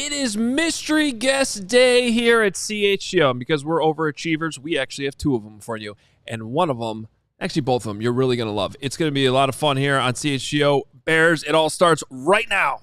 It is Mystery Guest Day here at CHGO. And because we're overachievers, we actually have two of them for you. And one of them, actually both of them, you're really going to love. It's going to be a lot of fun here on CHGO Bears. It all starts right now.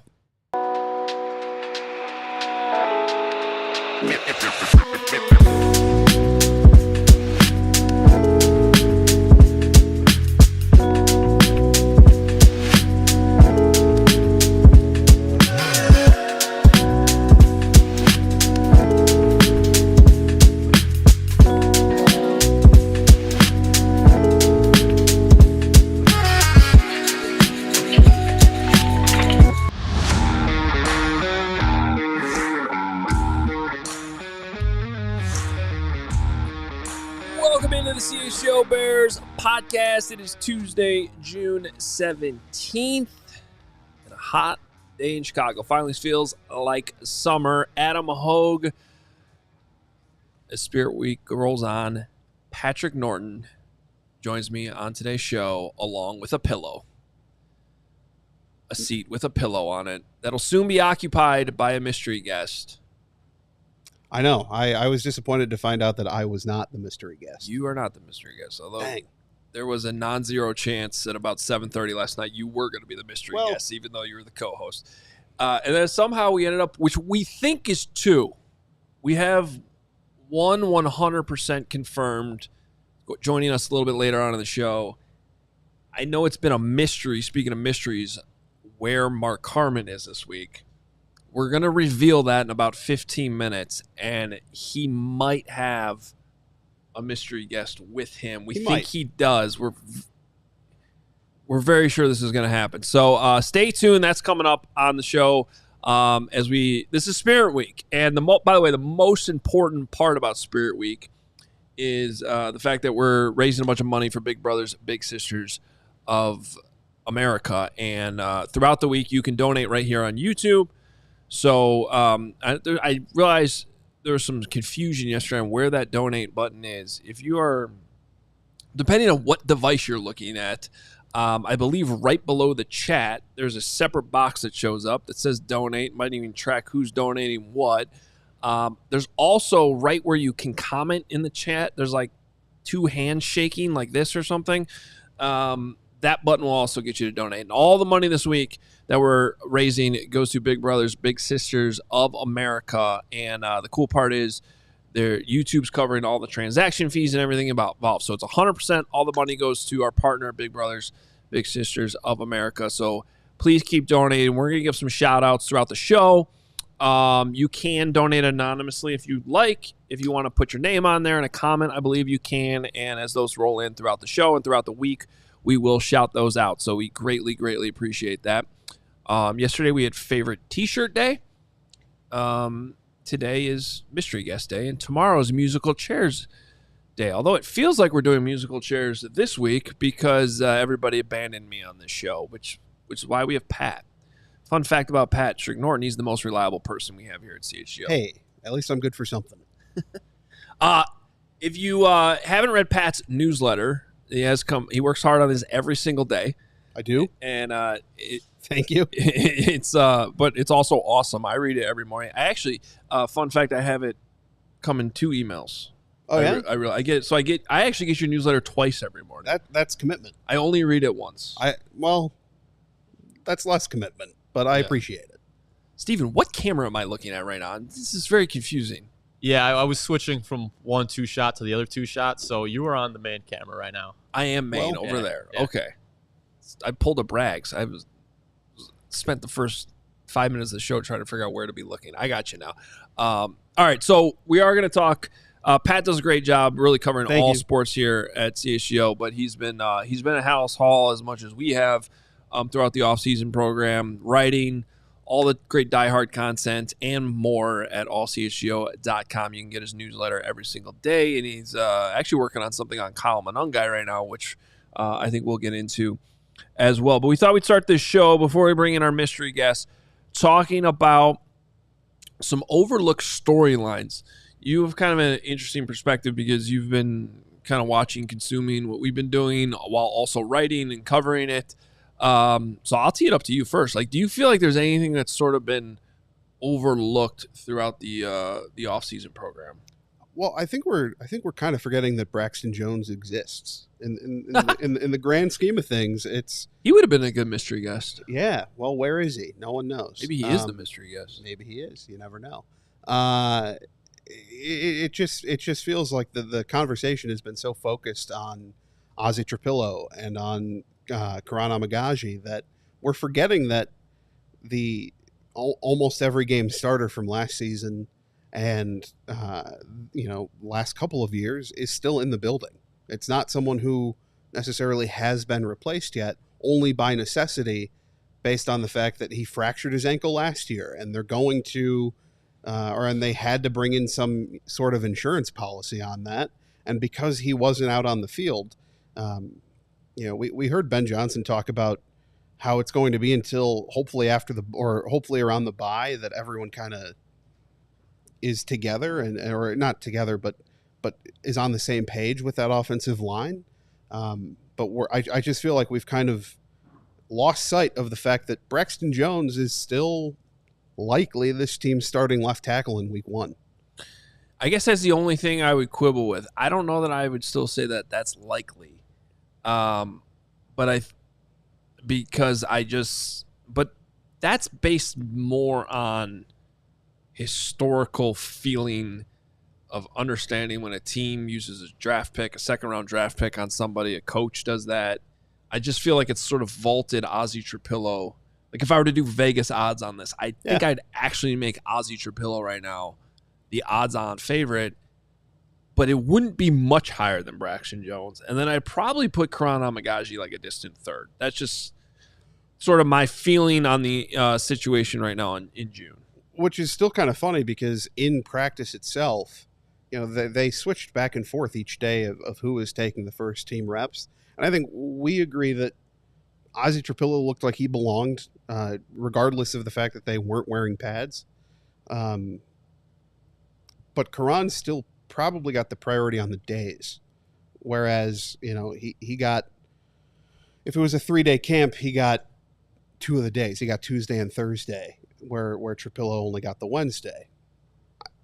Welcome into the CHGO Bears Podcast. It is Tuesday, June 17th. A hot day in Chicago. Finally feels like summer. Adam Hogue. As Spirit Week rolls on, Patrick Norton joins me on today's show along with a pillow. A seat with a pillow on it that'll soon be occupied by a mystery guest. I know. I was disappointed to find out that I was not the mystery guest. You are not the mystery guest, although Dang. there was a non-zero chance at about 7:30 last night you were going to be the mystery guest, even though you were the co-host. And then somehow we ended up, which we think is two. We have one 100% confirmed joining us a little bit later on in the show. I know it's been a mystery, speaking of mysteries, where Mark Harmon is this week. We're going to reveal that in about 15 minutes, and he might have a mystery guest with him. We think he does. We're very sure this is going to happen. So stay tuned. That's coming up on the show this is Spirit Week. And by the way, the most important part about Spirit Week is the fact that we're raising a bunch of money for Big Brothers, Big Sisters of America. And throughout the week, you can donate right here on YouTube. So I realized there was some confusion yesterday on where that donate button is. If you are, depending on what device you're looking at, I believe right below the chat, there's a separate box that shows up that says donate. Might even track who's donating what. There's also right where you can comment in the chat, there's like two hands shaking like this or something. That button will also get you to donate. And all the money this week that we're raising goes to Big Brothers, Big Sisters of America. And the cool part is YouTube's covering all the transaction fees and everything involved. So it's 100%. All the money goes to our partner, Big Brothers, Big Sisters of America. So please keep donating. We're going to give some shout outs throughout the show. You can donate anonymously if you'd like. If you want to put your name on there in a comment, I believe you can. And as those roll in throughout the show and throughout the week, we will shout those out. So we greatly, greatly appreciate that. Yesterday we had favorite t-shirt day. Today is mystery guest day, and tomorrow is musical chairs day. Although it feels like we're doing musical chairs this week because everybody abandoned me on this show, which is why we have Pat. Fun fact about Patrick Norton, he's the most reliable person we have here at CHGO. Hey, at least I'm good for something. If you haven't read Pat's newsletter, he works hard on this every single day. I do. And thank you. But it's also awesome. I read it every morning. I actually, fun fact, I have it come in 2 emails. Oh yeah, I get it. So I actually get your newsletter twice every morning. That's commitment. I only read it once. That's less commitment, but I appreciate it. Steven, what camera am I looking at right now? This is very confusing. Yeah, I was switching from 1-2 shot to the other 2 shots, so you are on the main camera right now. I am main over there. Yeah. Okay. I pulled a brag. So I spent the first 5 minutes of the show trying to figure out where to be looking. I got you now. All right, so we are going to talk. Pat does a great job really covering all sports here at CHGO, but he's been at House Hall as much as we have throughout the offseason program, writing all the great diehard content and more at allchgo.com. You can get his newsletter every single day, and he's actually working on something on Kyle Monungai right now, which I think we'll get into as well. But we thought we'd start this show before we bring in our mystery guest talking about some overlooked storylines. You have kind of an interesting perspective because you've been kind of watching, consuming what we've been doing while also writing and covering it. So I'll tee it up to you first. Like, do you feel like there's anything that's sort of been overlooked throughout the offseason program? Well, I think we're kind of forgetting that Braxton Jones exists in the grand scheme of things. He would have been a good mystery guest. Yeah. Well, where is he? No one knows. Maybe he is the mystery guest. Maybe he is. You never know. It just feels like the conversation has been so focused on Ozzy Trapillo and on Karan Amagaji that we're forgetting that the almost every game starter from last season and last couple of years is still in the building. It's not someone who necessarily has been replaced yet, only by necessity, based on the fact that he fractured his ankle last year, and they're going to, and they had to bring in some sort of insurance policy on that. And because he wasn't out on the field, we heard Ben Johnson talk about how it's going to be until hopefully around the bye that everyone kind of is together or not together, but is on the same page with that offensive line. But I just feel like we've kind of lost sight of the fact that Braxton Jones is still likely this team's starting left tackle in week 1. I guess that's the only thing I would quibble with. I don't know that I would still say that that's likely. But that's based more on historical feeling of understanding when a team uses a second-round draft pick on somebody, a coach does that. I just feel like it's sort of vaulted Ozzy Trapillo. Like if I were to do Vegas odds on this, I think I'd actually make Ozzy Trapillo right now the odds-on favorite, but it wouldn't be much higher than Braxton Jones. And then I'd probably put Karan Amagaji like a distant third. That's just sort of my feeling on the situation right now in June. Which is still kind of funny because in practice itself, they switched back and forth each day of who was taking the first team reps. And I think we agree that Ozzy Trapillo looked like he belonged, regardless of the fact that they weren't wearing pads. But Karan still probably got the priority on the days. Whereas, he got, if it was a 3-day camp, he got 2 of the days. He got Tuesday and Thursday, where Trapillo only got the Wednesday.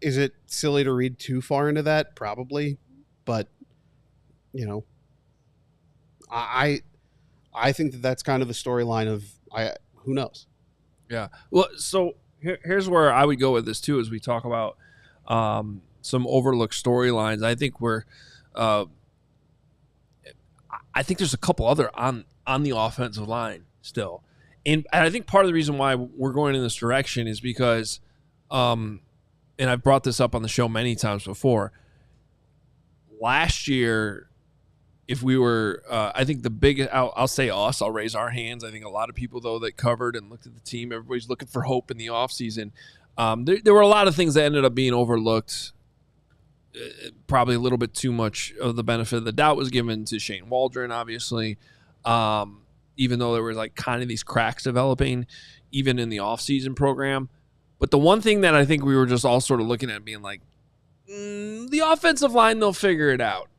Is it silly to read too far into that? Probably. But, I think that that's kind of the storyline of who knows. Yeah. Well, so here's where I would go with this too, as we talk about some overlooked storylines. I think I think there's a couple other on the offensive line still, and I think part of the reason why we're going in this direction is because, and I've brought this up on the show many times before. Last year, if we were, I think the biggest, I'll say us, I'll raise our hands. I think a lot of people, though, that covered and looked at the team, everybody's looking for hope in the offseason. There were a lot of things that ended up being overlooked. Probably a little bit too much of the benefit of the doubt was given to Shane Waldron, obviously, even though there were like kind of these cracks developing even in the offseason program. But the one thing that I think we were just all sort of looking at being like, the offensive line, they'll figure it out,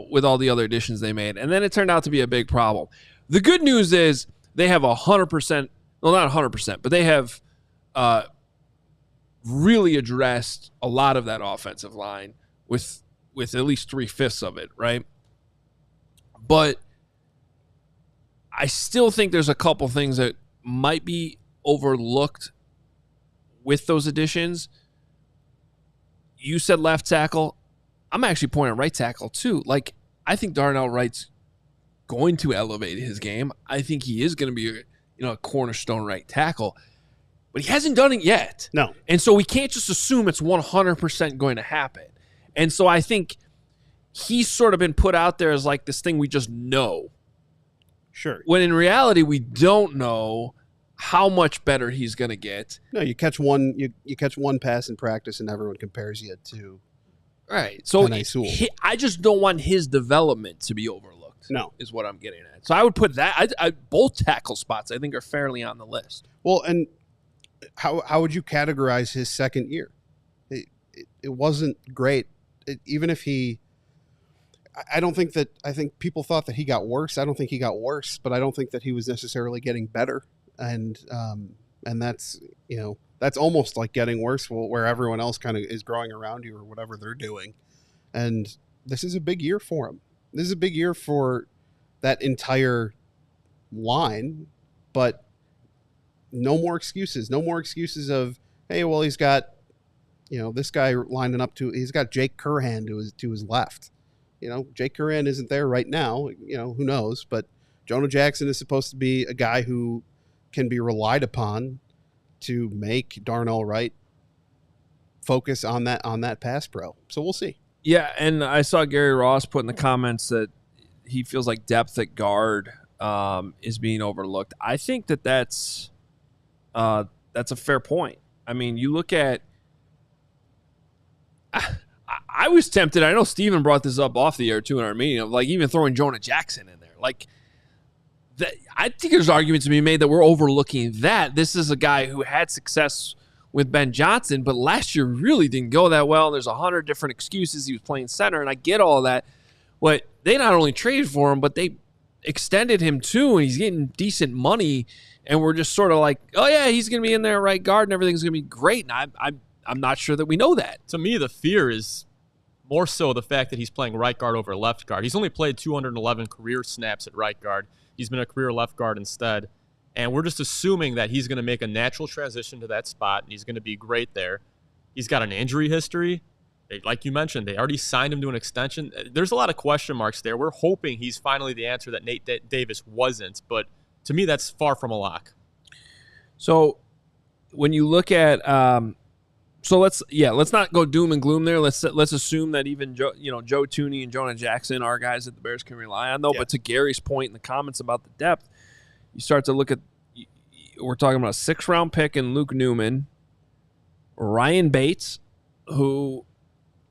with all the other additions they made. And then it turned out to be a big problem. The good news is they have 100%, well, not 100%, but they have really addressed a lot of that offensive line with at least 3/5 of it, right? But I still think there's a couple things that might be overlooked with those additions. You said left tackle. I'm actually pointing right tackle too. Like, I think Darnell Wright's going to elevate his game. I think he is going to be a cornerstone right tackle. But he hasn't done it yet. No. And so we can't just assume it's 100% going to happen. And so I think he's sort of been put out there as like this thing we just know. Sure. When in reality, we don't know how much better he's going to get. No, you catch one pass in practice and everyone compares you to right. So I just don't want his development to be overlooked. No. Is what I'm getting at. So I would put that. Both tackle spots I think are fairly on the list. Well, and how would you categorize his second year? It wasn't great. Even if I think people thought that he got worse. I don't think he got worse, but I don't think that he was necessarily getting better. And that's, That's almost like getting worse where everyone else kind of is growing around you or whatever they're doing. And this is a big year for him. This is a big year for that entire line, but no more excuses. No more excuses of, hey, well, he's got, this guy lining up he's got Jake Curhan to his left. Jake Curhan isn't there right now. Who knows? But Jonah Jackson is supposed to be a guy who can be relied upon to make Darnell Wright focus on that pass pro. So we'll see. Yeah, and I saw Gary Ross put in the comments that he feels like depth at guard is being overlooked. I think that's a fair point. I mean, you look at I was tempted. I know Steven brought this up off the air too in our meeting of like even throwing Jonah Jackson in there. Like I think there's arguments to be made that we're overlooking that. This is a guy who had success with Ben Johnson, but last year really didn't go that well. There's 100 different excuses. He was playing center, and I get all that. But they not only traded for him, but they extended him too, and he's getting decent money. And we're just sort of like, oh yeah, he's going to be in there at right guard, and everything's going to be great. And I'm not sure that we know that. To me, the fear is more so the fact that he's playing right guard over left guard. He's only played 211 career snaps at right guard. He's been a career left guard instead. And we're just assuming that he's going to make a natural transition to that spot, and he's going to be great there. He's got an injury history. Like you mentioned, they already signed him to an extension. There's a lot of question marks there. We're hoping he's finally the answer that Nate Davis wasn't. But to me, that's far from a lock. So when you look at let's not go doom and gloom there. Let's assume that even Joe Tooney and Jonah Jackson are guys that the Bears can rely on, though. Yeah. But to Gary's point in the comments about the depth, you start to look at, we're talking about a 6th-round pick in Luke Newman, Ryan Bates, who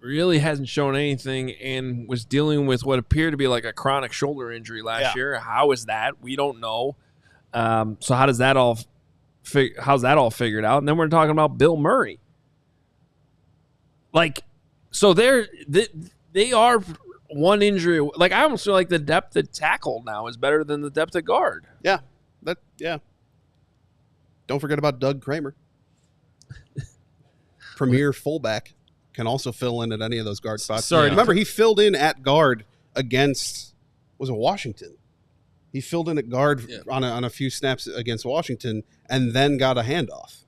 really hasn't shown anything and was dealing with what appeared to be like a chronic shoulder injury last year. How is that? We don't know. So how's that all figured out? And then we're talking about Bill Murray. Like, so they are one injury. Like, I almost feel like the depth at tackle now is better than the depth at guard. Yeah. Don't forget about Doug Kramer. Premier fullback, can also fill in at any of those guard spots. Remember, he filled in at guard against, was it Washington? He filled in at guard on a few snaps against Washington and then got a handoff.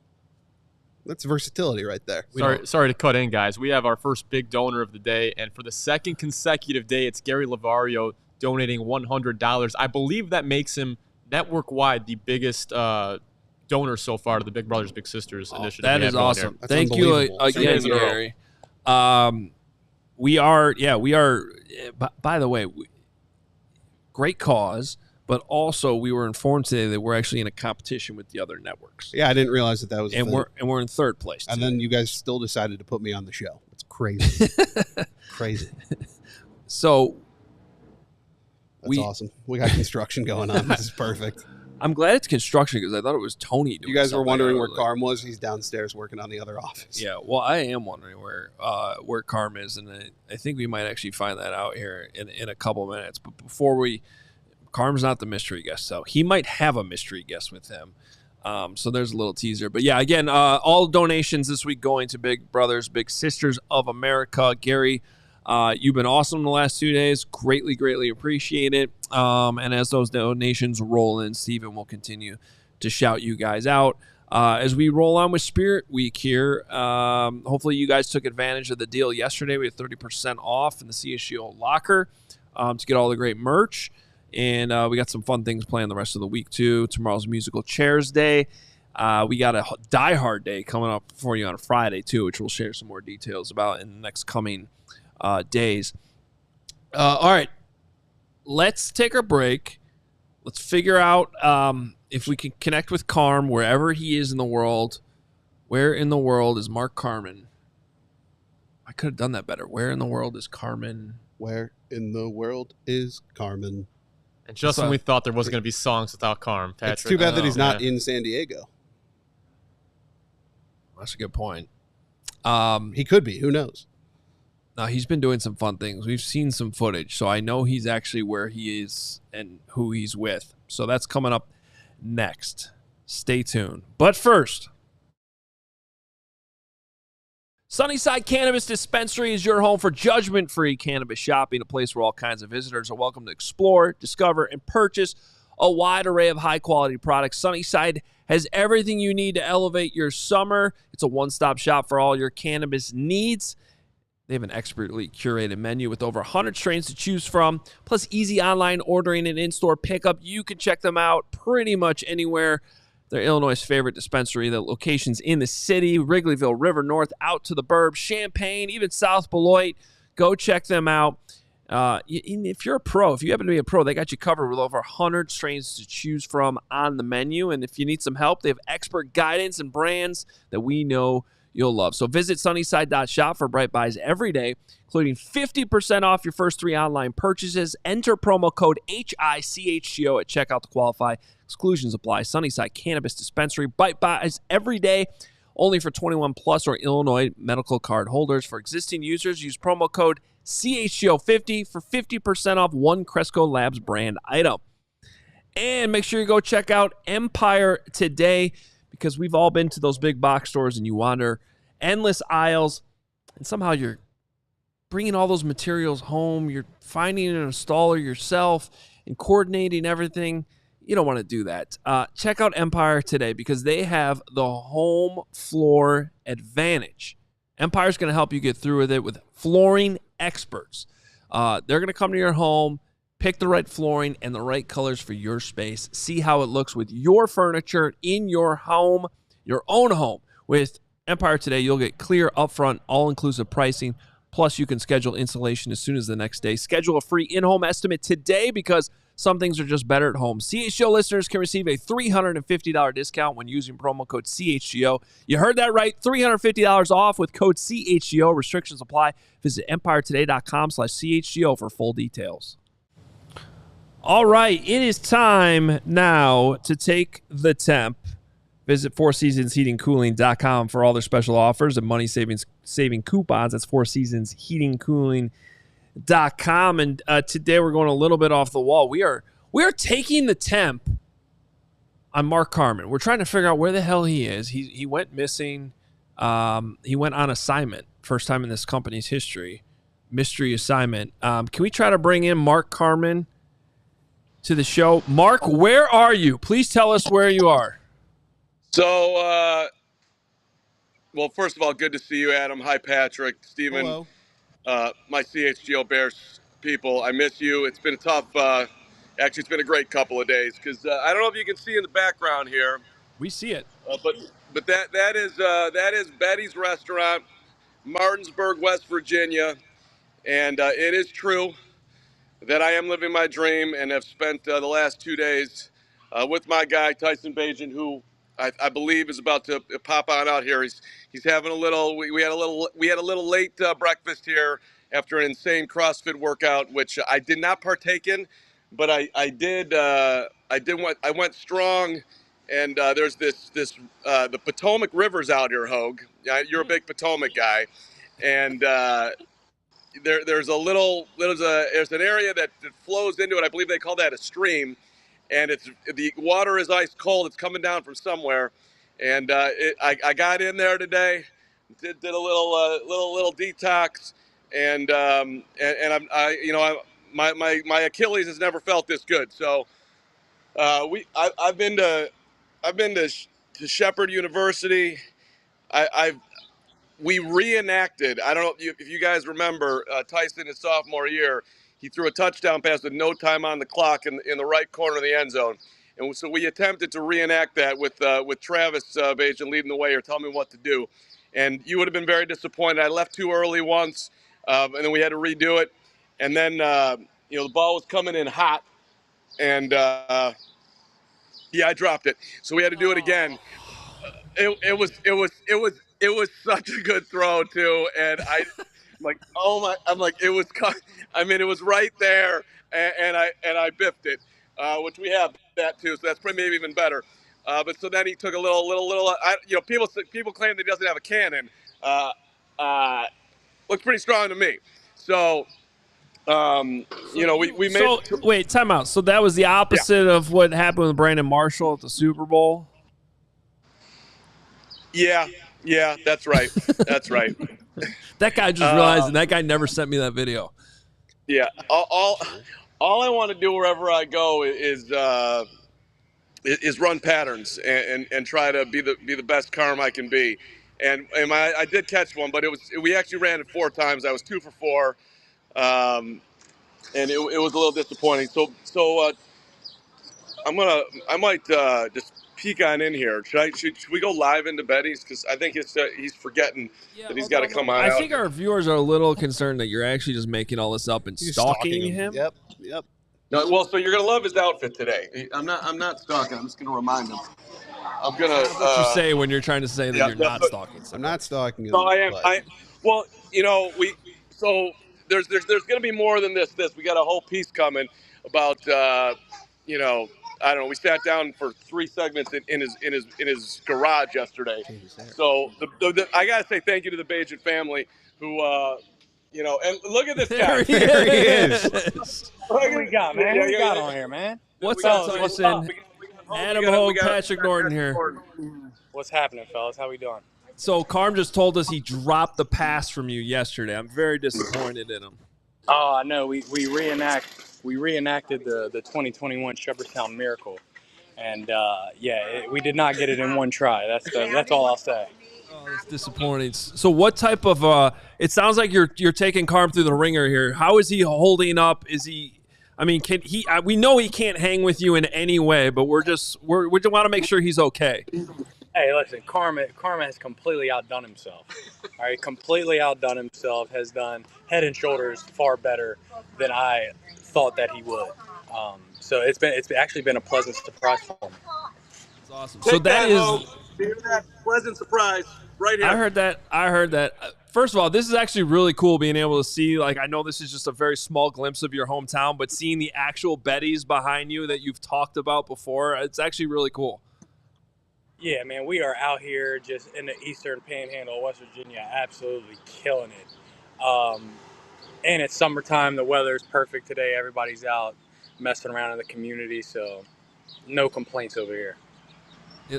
That's versatility right there. Sorry to cut in, guys. We have our first big donor of the day, and for the second consecutive day, it's Gary Lavario donating $100. I believe that makes him network-wide the biggest donor so far to the Big Brothers Big Sisters initiative. That is awesome. Thank you again, Gary. We are. By the way, great cause. But also, we were informed today that we're actually in a competition with the other networks. Yeah, I didn't realize that was. And we're in 3rd place. And then you guys still decided to put me on the show. It's crazy, crazy. So that's awesome. We got construction going on. This is perfect. I'm glad it's construction because I thought it was Tony doing. You guys were wondering where Carm was. He's downstairs working on the other office. Yeah, well, I am wondering where Carm is, and I think we might actually find that out here in a couple of minutes. But before Carm's not the mystery guest, so he might have a mystery guest with him. So there's a little teaser. But yeah, again, all donations this week going to Big Brothers, Big Sisters of America. Gary, you've been awesome the last 2 days. Greatly, greatly appreciate it. And as those donations roll in, Steven will continue to shout you guys out. As we roll on with Spirit Week here, hopefully you guys took advantage of the deal yesterday. We had 30% off in the CHGO locker to get all the great merch. And we got some fun things planned the rest of the week, too. Tomorrow's Musical Chairs Day. We got a Die Hard Day coming up for you on a Friday, too, which we'll share some more details about in the next coming days. All right. Let's take our break. Let's figure out if we can connect with Carm wherever he is in the world. Where in the world is Mark Carman? I could have done that better. Where in the world is Carman? Where in the world is Carman? And just when we thought there wasn't going to be songs without Carm, Patrick. It's too bad that he's not in San Diego. That's a good point. He could be. Who knows? No, he's been doing some fun things. We've seen some footage, so I know he's actually where he is and who he's with. So that's coming up next. Stay tuned. But first, Sunnyside Cannabis Dispensary is your home for judgment-free cannabis shopping, a place where all kinds of visitors are welcome to explore, discover, and purchase a wide array of high-quality products. Sunnyside has everything you need to elevate your summer. It's a one-stop shop for all your cannabis needs. They have an expertly curated menu with over 100 strains to choose from, plus easy online ordering and in-store pickup. You can check them out pretty much anywhere. They're Illinois' favorite dispensary. The locations in the city, Wrigleyville, River North, out to the burbs, Champaign, even South Beloit. Go check them out. If you're a pro, if you happen to be a pro, they got you covered with over 100 strains to choose from on the menu. And if you need some help, they have expert guidance and brands that we know you'll love. So visit sunnyside.shop for bright buys every day, including 50% off your first 3 online purchases. Enter promo code HICHGO at checkout to qualify. Exclusions apply. Sunnyside Cannabis Dispensary. Bite buys every day, only for 21 plus or Illinois medical card holders. For existing users, use promo code CHGO50 for 50% off one Cresco Labs brand item. And make sure you go check out Empire today, because we've all been to those big box stores and you wander endless aisles and somehow you're bringing all those materials home. You're finding an installer yourself and coordinating everything. You don't want to do that. Check out Empire today, because they have the home floor advantage. Empire's going to help you get through with it with flooring experts. They're going to come to your home, pick the right flooring and the right colors for your space. See how it looks with your furniture in your home, your own home. With Empire today, you'll get clear, upfront, all-inclusive pricing. Plus, you can schedule installation as soon as the next day. Schedule a free in-home estimate today, because some things are just better at home. CHGO listeners can receive a $350 discount when using promo code CHGO. You heard that right, $350 off with code CHGO. Restrictions apply. Visit empiretoday.com/CHGO for full details. All right, it is time now to take the temp. Visit fourseasonsheatingcooling.com for all their special offers and money saving coupons. That's fourseasonsheatingcooling.com. And today we're going a little bit off the wall. We are taking the temp on Mark Carman. We're trying to figure out where the hell he is. He went missing. He went on assignment. First time in this company's history. Mystery assignment. Can we try to bring in Mark Carman to the show? Mark, where are you? Please tell us where you are. So, well, first of all, good to see you, Adam. Hi, Patrick, Steven. Hello. My CHGO Bears people, I miss you. It's been a tough, actually, it's been a great couple of days, because I don't know if you can see in the background here. We see it. But that is Betty's Restaurant, Martinsburg, West Virginia. And it is true that I am living my dream and have spent the last 2 days with my guy, Tyson Bajan, who I believe is about to pop on out here. He's having a little. We had a little late breakfast here after an insane CrossFit workout, which I did not partake in, but I went strong. And there's the Potomac River's out here, Hogue. You're a big Potomac guy, and there's an area that flows into it. I believe they call that a stream. And the water is ice cold. It's coming down from somewhere, and I got in there today, did a little detox, and my Achilles has never felt this good. So I've been to Shepherd University. We reenacted. I don't know if you guys remember Tyson his sophomore year. He threw a touchdown pass with no time on the clock in the right corner of the end zone. And so we attempted to reenact that with Travis Bajan leading the way or telling me what to do. And you would have been very disappointed. I left too early once, and then we had to redo it. And then, the ball was coming in hot. And, I dropped it. So we had to do it again. It was such a good throw, too. And I'm like, it was right there, and I biffed it, which we have that too, so that's probably maybe even better. But so then he took a little. People claim that he doesn't have a cannon. Looks pretty strong to me. So, we made. So wait, time out. So that was the opposite of what happened with Brandon Marshall at the Super Bowl. Yeah, Yeah, that's right. That's right. That guy just realized, and that guy never sent me that video. Yeah. All I want to do wherever I go is run patterns and try to be the best Carm I can be. And I did catch one, but we actually ran it 4 times. I was 2 for 4, and it was a little disappointing. So I might just peek on in here. Should we go live into Betty's? Because I think he's forgetting that he's got to come on. I think our viewers are a little concerned that you're actually just making all this up and stalking him. Yep. No, well, so you're gonna love his outfit today. I'm not stalking. I'm just gonna remind him. I'm gonna. That's what you say when you're trying to say that you're not stalking. I'm not stalking him. No, I am. Well, so there's gonna be more than this. We got a whole piece coming about I don't know. We sat down for 3 segments in his garage yesterday. So I gotta say thank you to the Bajan family who. And look at this guy. There he is. What we got, man? What we got on here, man? What's up, Tyson? Adam Hogue, Patrick Norton here. What's happening, fellas? How we doing? So Carm just told us he dropped the pass from you yesterday. I'm very disappointed in him. Oh, I know. We reenacted the 2021 Shepherdstown Miracle, and we did not get it in one try. That's all I'll say. Oh, that's disappointing. So what type of it sounds like you're taking Carm through the ringer here. How is he holding up? Is he can he we know he can't hang with you in any way, but we just want to make sure he's okay. Hey, listen, Carm has completely outdone himself. All right, completely outdone himself, has done head and shoulders far better than I thought that he would. So it's actually been a pleasant surprise for him. That's awesome. So that is that pleasant surprise right here. I heard that. First of all, this is actually really cool being able to see, I know this is just a very small glimpse of your hometown, but seeing the actual Betty's behind you that you've talked about before, it's actually really cool. Yeah, man, we are out here just in the eastern panhandle of West Virginia, absolutely killing it. And it's summertime. The weather is perfect today. Everybody's out messing around in the community, so no complaints over here.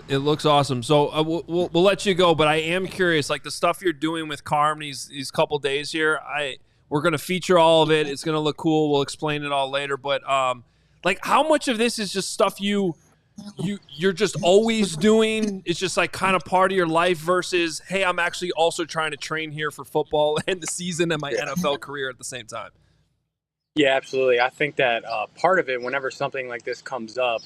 It looks awesome. So we'll let you go, but I am curious, the stuff you're doing with Carm these couple days here. We're going to feature all of it. It's going to look cool. We'll explain it all later. But how much of this is just stuff you're just always doing? It's just kind of part of your life versus, hey, I'm actually also trying to train here for football and the season and my NFL career at the same time. Yeah, absolutely. I think that part of it, whenever something like this comes up,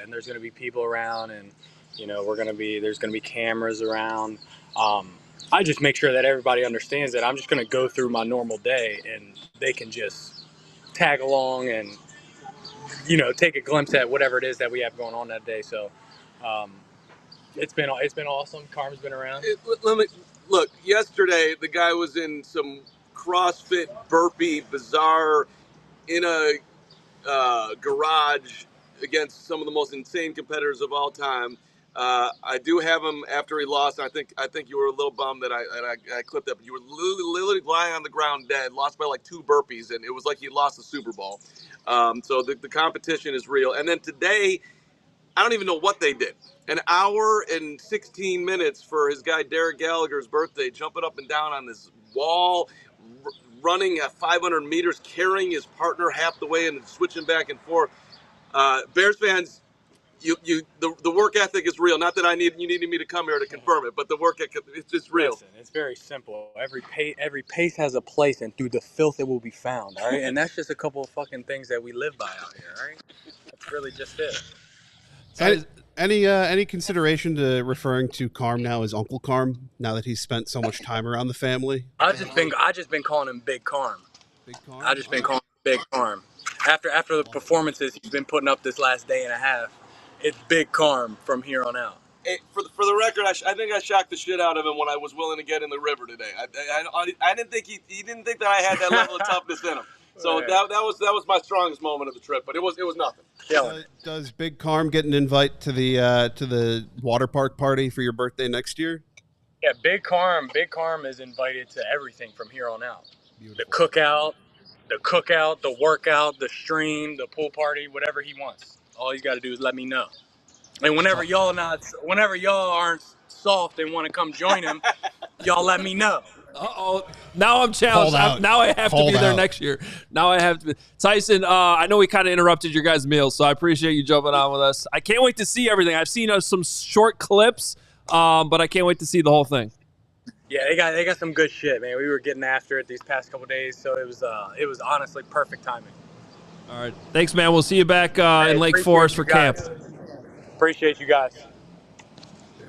and there's going to be people around, and there's going to be cameras around. I just make sure that everybody understands that I'm just going to go through my normal day, and they can just tag along and take a glimpse at whatever it is that we have going on that day. So it's been awesome. Carm's been around. Let me look. Yesterday, the guy was in some CrossFit burpee bizarre in a garage against some of the most insane competitors of all time. I do have him after he lost. I think you were a little bummed that I clipped that. But you were literally lying on the ground dead, lost by 2 burpees, and it was like he lost the Super Bowl. So the competition is real. And then today, I don't even know what they did. An hour and 16 minutes for his guy Derek Gallagher's birthday, jumping up and down on this wall, running at 500 meters, carrying his partner half the way and switching back and forth. Bears fans, the work ethic is real. Not that you needed me to come here to confirm it, but the work ethic, it's just real. Listen, it's very simple. Every pace has a place, and through the filth it will be found. All right, and that's just a couple of fucking things that we live by out here. All right, that's really just it. So any consideration to referring to Carm now as Uncle Carm now that he's spent so much time around the family? I just been calling him Big Carm. Big Carm. I just been calling him Big Carm. After the performances he's been putting up this last day and a half, it's Big Carm from here on out. Hey, for the record, I think I shocked the shit out of him when I was willing to get in the river today. I didn't think he didn't think that I had that level of toughness in him. So that was my strongest moment of the trip, but it was nothing. Does Big Carm get an invite to the water park party for your birthday next year? Yeah, Big Carm is invited to everything from here on out. Beautiful. The cookout, the workout, the stream, the pool party, whatever he wants. All he's got to do is let me know. And whenever y'all aren't soft and want to come join him, y'all let me know. Uh-oh. Now I'm challenged. Now I have to be there next year. Now I have to be. Tyson, I know we kind of interrupted your guys' meal, so I appreciate you jumping on with us. I can't wait to see everything. I've seen some short clips, but I can't wait to see the whole thing. Yeah, they got some good shit, man. We were getting after it these past couple days, so it was honestly perfect timing. All right. Thanks, man. We'll see you back in Lake Forest for camp. Appreciate you guys.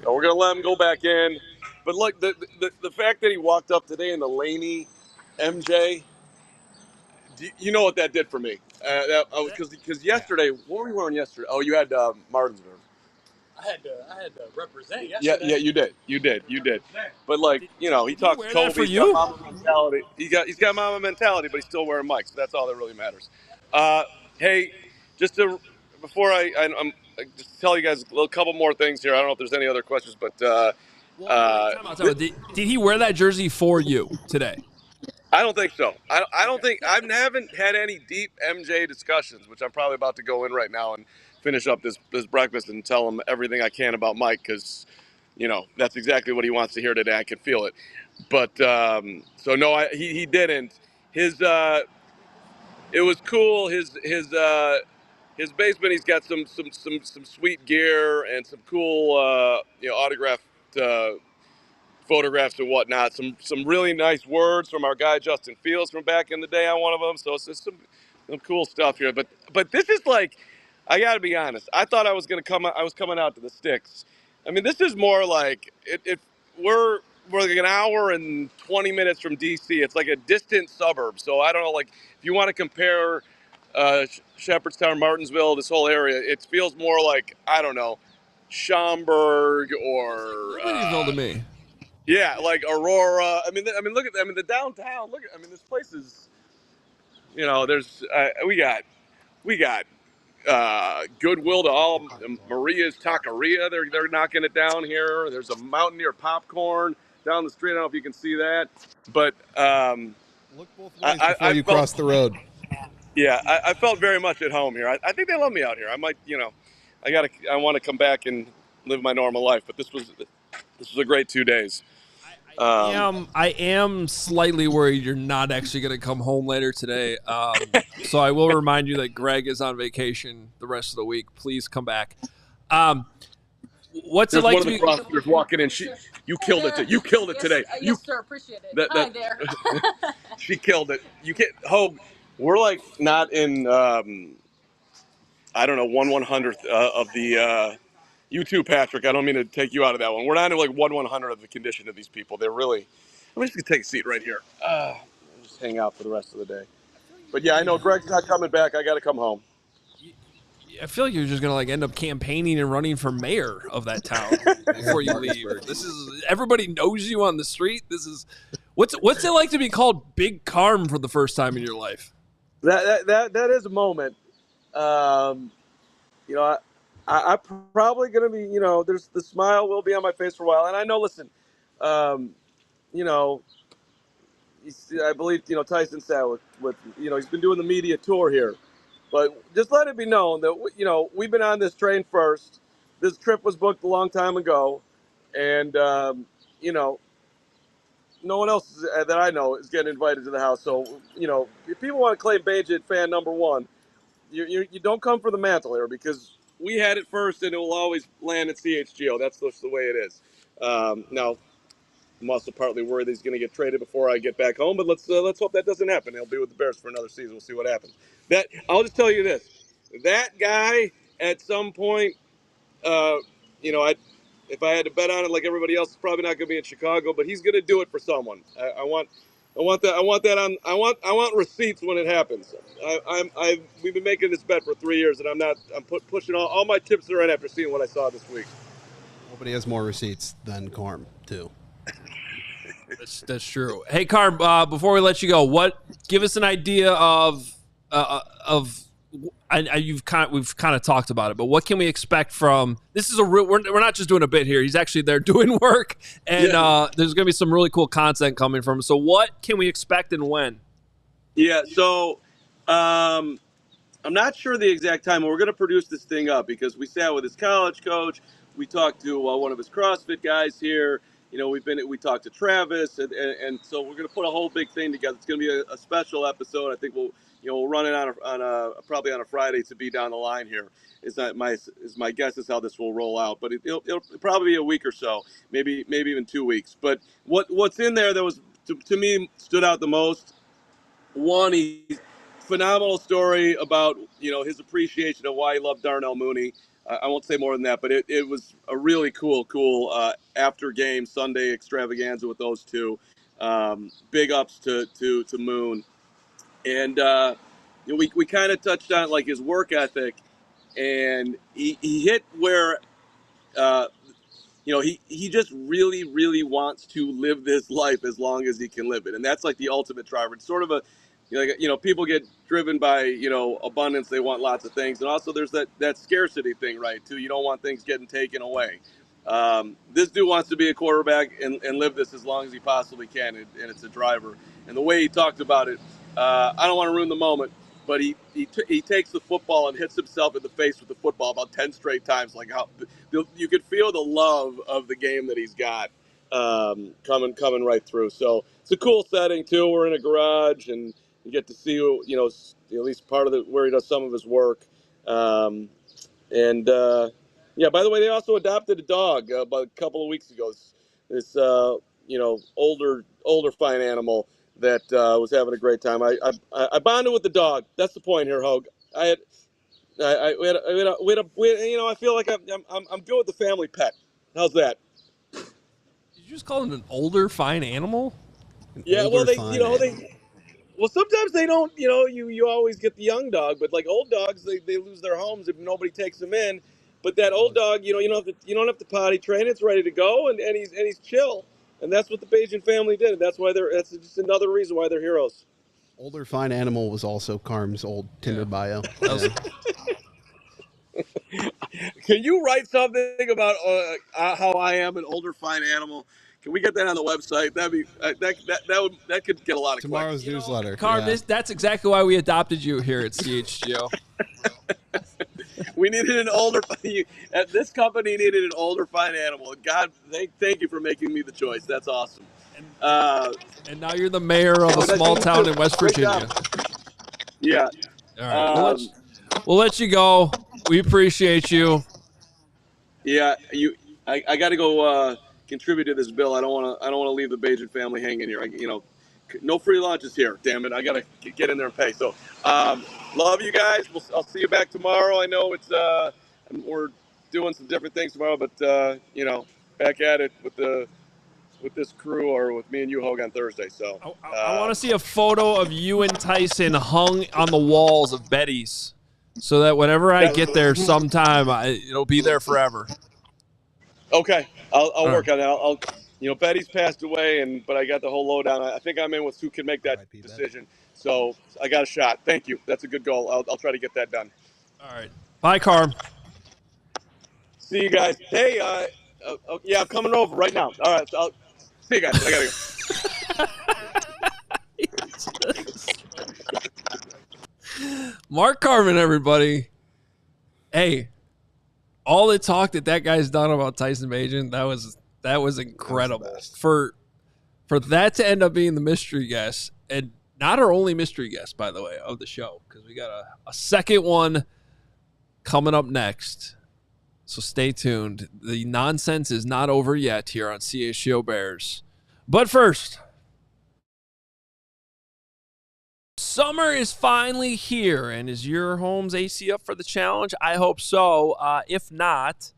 We're going to let him go back in. But look, the fact that he walked up today in the Laney MJ, you know what that did for me? Because yesterday, what were you wearing yesterday? Oh, you had Martinsburg. I had to represent yesterday. Yeah, you did. But he talks Kobe. He's got mama mentality. He's got mama mentality, but he's still wearing mics. So that's all that really matters. Hey, before I'm just tell you guys a couple more things here. I don't know if there's any other questions, but did he wear that jersey for you today? I don't think so. I don't think I haven't had any deep MJ discussions, which I'm probably about to go in right now and finish up this breakfast and tell him everything I can about Mike, because that's exactly what he wants to hear today. I can feel it. But so no, he didn't. It was cool. His basement, he's got some sweet gear and some cool autographed photographs and whatnot. Some really nice words from our guy Justin Fields from back in the day on one of them. So it's just some cool stuff here. But this is like, I got to be honest. I thought I was coming out to the sticks. I mean, this is more like we're like an hour and 20 minutes from DC. It's like a distant suburb. So I don't know, like if you want to compare Shepherdstown, Martinsville, this whole area, it feels more like, I don't know, Schaumburg or Libertyville to me. Yeah, like Aurora. I mean, look at the downtown. This place is, there's we got Goodwill to all Maria's Taqueria. They're knocking it down here. There's a Mountaineer Popcorn down the street. I don't know if you can see that, but look both ways before you cross the road. Yeah, I felt very much at home here. I think they love me out here. I might, I want to come back and live my normal life, but this was a great 2 days. I am slightly worried you're not actually going to come home later today. So I will remind you that Greg is on vacation the rest of the week. Please come back. What's There's it like one to of the prosecutors walking in? You killed it. You killed it today. Yes, sir. Appreciate it. Hi there. She killed it. You can't. Hogue, we're like not in. I don't know, 1/100th of the. You too, Patrick. I don't mean to take you out of that one. We're not in like 1/100 of the condition of these people. They're really. I'm just gonna take a seat right here. Just hang out for the rest of the day. But yeah, I know Greg's not coming back. I got to come home. I feel like you're just gonna end up campaigning and running for mayor of that town before you leave. Everybody knows you on the street. What's it like to be called Big Carm for the first time in your life? That is a moment. I'm probably going to be, there's the smile will be on my face for a while. And I know, listen, I believe, Tyson said with he's been doing the media tour here. But just let it be known that, we've been on this train first. This trip was booked a long time ago. And, no one else that I know is getting invited to the house. So, if people want to claim Bajit fan number one, you don't come for the mantle here, because we had it first, and it will always land at CHGO. That's just the way it is. Now, I'm also partly worried that he's going to get traded before I get back home, but let's hope that doesn't happen. He'll be with the Bears for another season. We'll see what happens. I'll just tell you this: that guy at some point, if I had to bet on it, like everybody else, is probably not going to be in Chicago, but he's going to do it for someone. I want receipts when it happens. We've been making this bet for 3 years, and I'm pushing all my chips are in after seeing what I saw this week. Nobody has more receipts than Carm, too. That's true. Hey, Carm, before we let you go, give us an idea of we've kind of talked about it, but what can we expect from this? Is we're not just doing a bit here. He's actually there doing work, and there's going to be some really cool content coming from him. So what can we expect and when? Yeah, so I'm not sure the exact time, but we're going to produce this thing up because we sat with his college coach. we talked to one of his CrossFit guys here. We talked to Travis, and so we're going to put a whole big thing together. It's going to be a special episode. I think we'll run it probably on a Friday to be down the line here. Is my guess is how this will roll out, but it'll probably be a week or so, maybe even 2 weeks. But what's in there that was to me stood out the most. One, phenomenal story about his appreciation of why he loved Darnell Mooney. I won't say more than that, but it was a really cool after game Sunday extravaganza with those two. Big ups to Moon, and we kind of touched on like his work ethic, and he hit where he just really, really wants to live this life as long as he can live it, and that's like the ultimate driver. It's sort of people get driven by, abundance. They want lots of things. And also there's that scarcity thing, right, too. You don't want things getting taken away. This dude wants to be a quarterback and live this as long as he possibly can, and it's a driver. And the way he talked about it, I don't want to ruin the moment, but he takes the football and hits himself in the face with the football about 10 straight times. Like how you could feel the love of the game that he's got coming right through. So it's a cool setting, too. We're in a garage, and you get to see, at least part of where he does some of his work. By the way, they also adopted a dog about a couple of weeks ago. This older fine animal that was having a great time. I bonded with the dog. That's the point here, Hogue. I feel like I'm good with the family pet. How's that? Did you just call it an older fine animal? Well, sometimes they don't, you always get the young dog, but like old dogs, they lose their homes if nobody takes them in. But that old dog, you don't have to potty train. It's ready to go, and he's chill. And that's what the Bajan family did. And that's just another reason why they're heroes. Older fine animal was also Carm's old Tinder bio. Can you write something about how I am an older fine animal? Can we get that on the website? That could get a lot of tomorrow's newsletter. Carm, that's exactly why we adopted you here at CHGO. We needed an older. This company needed an older fine animal. God, thank you for making me the choice. That's awesome. And now you're the mayor of a small town in West Virginia. Yeah. All right. We'll let you go. We appreciate you. Yeah. I got to go. Contribute to this bill. I don't want to leave the Bajan family hanging here. No free lunches here. Damn it! I gotta get in there and pay. So, love you guys. I'll see you back tomorrow. I know we're doing some different things tomorrow, but back at it with this crew or with me and you, Hogue, on Thursday. So I want to see a photo of you and Tyson hung on the walls of Betty's, so that whenever I get there sometime, it'll be there forever. Okay, I'll work on that. Betty's passed away, but I got the whole lowdown. I think I'm in with who can make that decision. So I got a shot. Thank you. That's a good goal. I'll try to get that done. All right. Bye, Carm. See you guys. Hey, I'm coming over right now. All right. I'll see you guys. I gotta go. Mark Carman, everybody. Hey. All the talk that guy's done about Tyson Bajan, that was incredible. For that to end up being the mystery guest, and not our only mystery guest, by the way, of the show, because we got a second one coming up next. So stay tuned. The nonsense is not over yet here on CHGO Bears. But first, summer is finally here, and is your home's AC up for the challenge? I hope so. If not,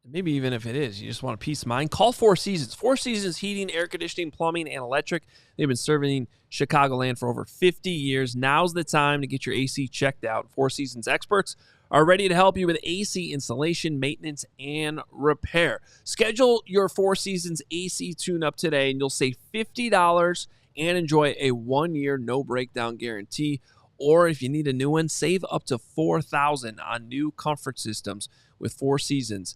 maybe even if it is, you just want a peace of mind, call Four Seasons. Four Seasons Heating, Air Conditioning, Plumbing, and Electric. They've been serving Chicagoland for over 50 years. Now's the time to get your AC checked out. Four Seasons experts are ready to help you with AC installation, maintenance, and repair. Schedule your Four Seasons AC tune-up today, and you'll save $50 and enjoy a 1-year no-breakdown guarantee. Or if you need a new one, save up to $4,000 on new comfort systems with Four Seasons.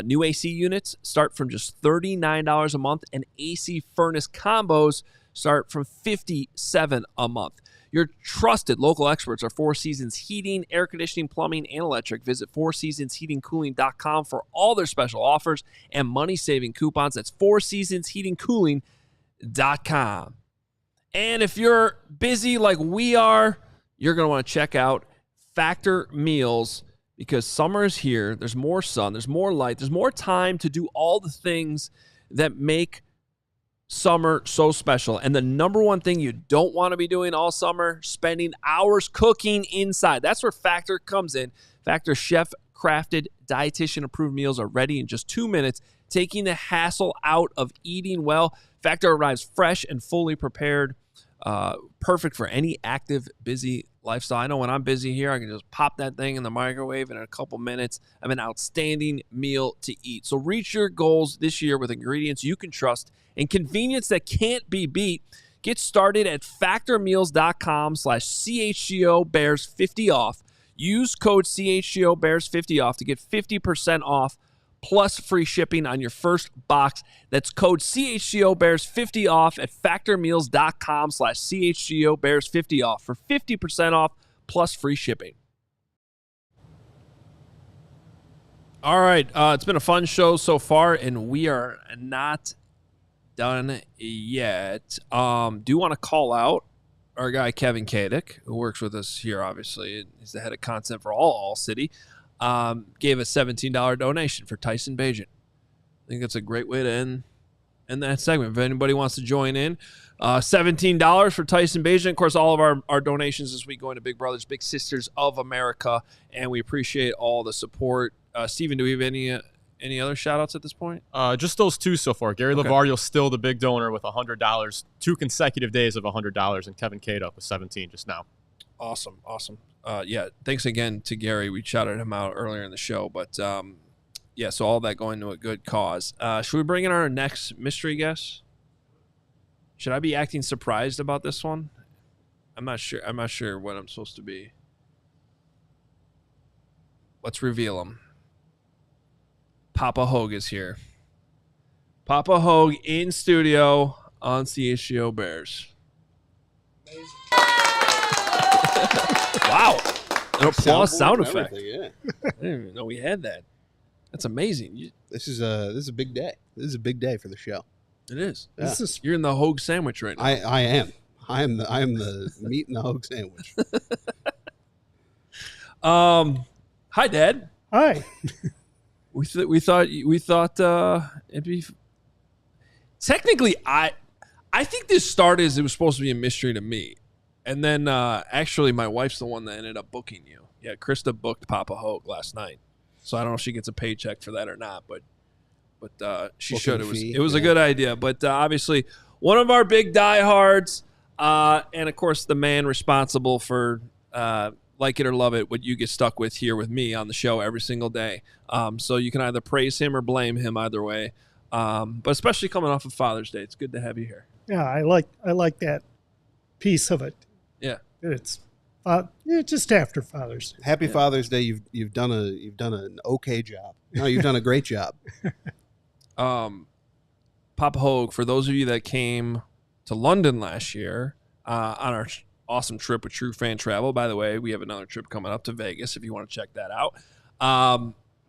New AC units start from just $39 a month, and AC furnace combos start from $57 a month. Your trusted local experts are Four Seasons Heating, Air Conditioning, Plumbing, and Electric. Visit fourseasonsheatingcooling.com for all their special offers and money-saving coupons. That's fourseasonsheatingcooling.com. And if you're busy like we are, you're going to want to check out Factor Meals because summer is here. There's more sun. There's more light. There's more time to do all the things that make summer so special. And the number one thing you don't want to be doing all summer, spending hours cooking inside. That's where Factor comes in. Factor chef-crafted, dietitian-approved meals are ready in just 2 minutes, taking the hassle out of eating well. Factor arrives fresh and fully prepared. Perfect for any active, busy lifestyle. I know when I'm busy here, I can just pop that thing in the microwave and in a couple minutes I have an outstanding meal to eat. So reach your goals this year with ingredients you can trust and convenience that can't be beat. Get started at factormeals.com/CHGO Bears 50 off. Use code CHGO Bears 50 off to get 50% off plus free shipping on your first box. That's code CHGO Bears 50 off at factormeals.com/CHGO Bears 50 off for 50% off plus free shipping. All right. It's been a fun show so far, and we are not done yet. Do want to call out our guy, Kevin Kadick, who works with us here, obviously. He's the head of content for ALLCITY. Gave a $17 donation for Tyson Bagent. I think that's a great way to end that segment. If anybody wants to join in, $17 for Tyson Bagent. Of course, all of our donations this week going to Big Brothers, Big Sisters of America, and we appreciate all the support. Steven, do we have any other shout-outs at this point? Just those two so far. Gary Lavario's still the big donor with $100, 2 consecutive days of $100, and Kevin Kadick with 17 just now. Awesome. Yeah, thanks again to Gary. We shouted him out earlier in the show, but yeah, so all that going to a good cause. Should we bring in our next mystery guest? Should I be acting surprised about this one? I'm not sure what I'm supposed to be. Let's reveal him. Papa Hogue is here. Papa Hogue in studio on CHGO Bears. Amazing. Wow. An applause sound effect. Yeah. I didn't even know we had that. That's amazing. This is a big day. This is a big day for the show. It is. Yeah. You're in the Hogue sandwich right now. I am. I am the meat in the Hogue sandwich. Hi, Dad. Hi. We thought it'd be technically. I think this started as it was supposed to be a mystery to me, and then actually my wife's the one that ended up booking you. Yeah, Krista booked Papa Hogue last night, so I don't know if she gets a paycheck for that or not, but she should. It was a good idea, but obviously one of our big diehards, and of course the man responsible for. Like it or love it, what you get stuck with here with me on the show every single day. So you can either praise him or blame him either way. But especially coming off of Father's Day, it's good to have you here. Yeah, I like that piece of it. Yeah, It's just after Father's Day. Happy Father's Day. You've done an okay job. No, you've done a great job. Papa Hogue, for those of you that came to London last year on our awesome trip with True Fan Travel. By the way, we have another trip coming up to Vegas if you want to check that out.